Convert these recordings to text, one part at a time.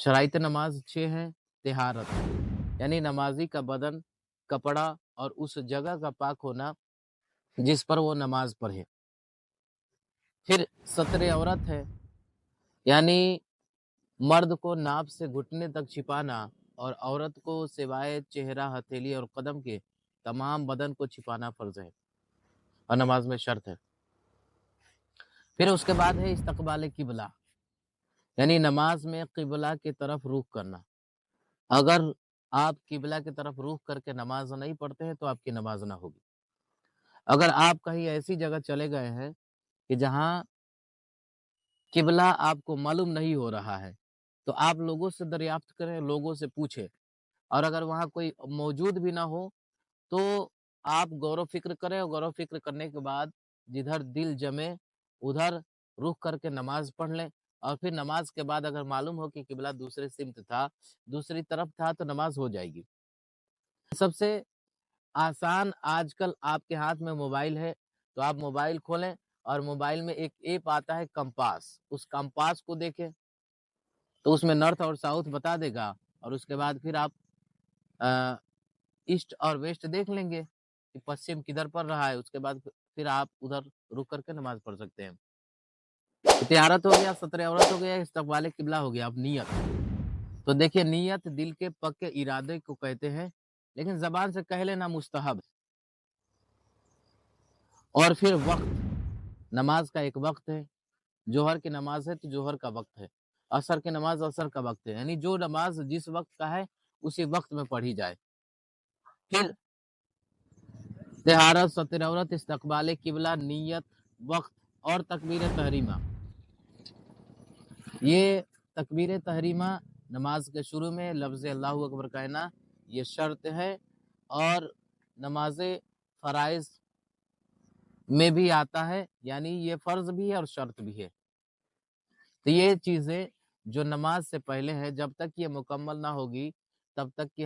शराइत नमाज 6 हैं। तिहारत यानी नमाजी का बदन, कपड़ा और उस जगह का पाक होना जिस पर वो नमाज पढ़े। फिर सत्र औरत है, यानी मर्द को नाप से घुटने तक छिपाना और औरत को सिवाय चेहरा, हथेली और कदम के तमाम बदन को छिपाना फर्ज है और नमाज में शर्त है। फिर उसके बाद है इस्तकबाल किबला, यानी नमाज में किबला की तरफ रुख करना। अगर आप किबला की तरफ रुख करके नमाज नहीं पढ़ते हैं तो आपकी नमाज ना होगी। अगर आप कहीं ऐसी जगह चले गए हैं कि जहां किबला आपको मालूम नहीं हो रहा है, तो आप लोगों से दरियाफ्त करें, लोगों से पूछें। और अगर वहाँ कोई मौजूद भी ना हो, तो आप गौर-फ़िक्र करें और गौर-फ़िक्र करने के बाद जिधर दिल जमे, उधर रुख करके नमाज़ पढ़ लें और फिर नमाज़ के बाद अगर मालूम हो कि किबला दूसरे सिमत था, दूसरी तरफ था, तो नमाज़ हो जाएगी। सबसे आसान आजकल आपके हाथ में मोबाइल है, तो आप मोबाइल खोलें और मोबाइल में एक ऐप आता है कंपास, उस कंपास को देखें, तो उसमें नॉर्थ और साउथ बता देगा और उसके बाद फिर आप अ, ईस्ट और वेस्ट देख लेंगे कि पश्चिम किधर पड़ रहा है, उसके बाद फिर आप उधर रुक करके नमाज़ पढ़ सकते हैं। तिहारत हो गया, सत्र औरत हो गया, इस्तक़बाल किबला हो गया, अब नियत। तो देखिए नियत दिल के पक्के इरादे को कहते हैं, लेकिन ज़बान से कह लेना मुस्तहब। और फिर वक़्त, नमाज़ का एक वक़्त है, जोहर की नमाज़ है तो जोहर का वक़्त है, असर की नमाज़ असर का वक़्त है, यानी जो नमाज़ जिस वक़्त का है, उसी वक़्त में पढ़ी जाए। फिर तिहारत, सत्र औरत, इस्तक़बाल किबला, नियत, वक़्त और तकबीर तहरीमा। ये तकबीर तहरीमा नमाज के शुरू में लफ्ज़ अल्लाहु अकबर कहना ये शर्त है और नमाज फ़राइज़ में भी आता है, यानी ये फ़र्ज़ भी है और शर्त भी है। तो ये चीज़ें जो नमाज से पहले है, जब तक ये मुकम्मल ना होगी, तब तक की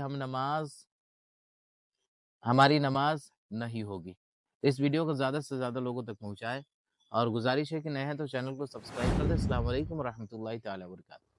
हमारी नमाज नहीं होगी। तो इस वीडियो को ज़्यादा से ज़्यादा लोगों तक पहुँचाएँ और गुज़ारिश है कि नए हैं तो चैनल को सब्सक्राइब कर दें। अस्सलामु अलैकुम व रहमतुल्लाहि तआला व बरकातहू।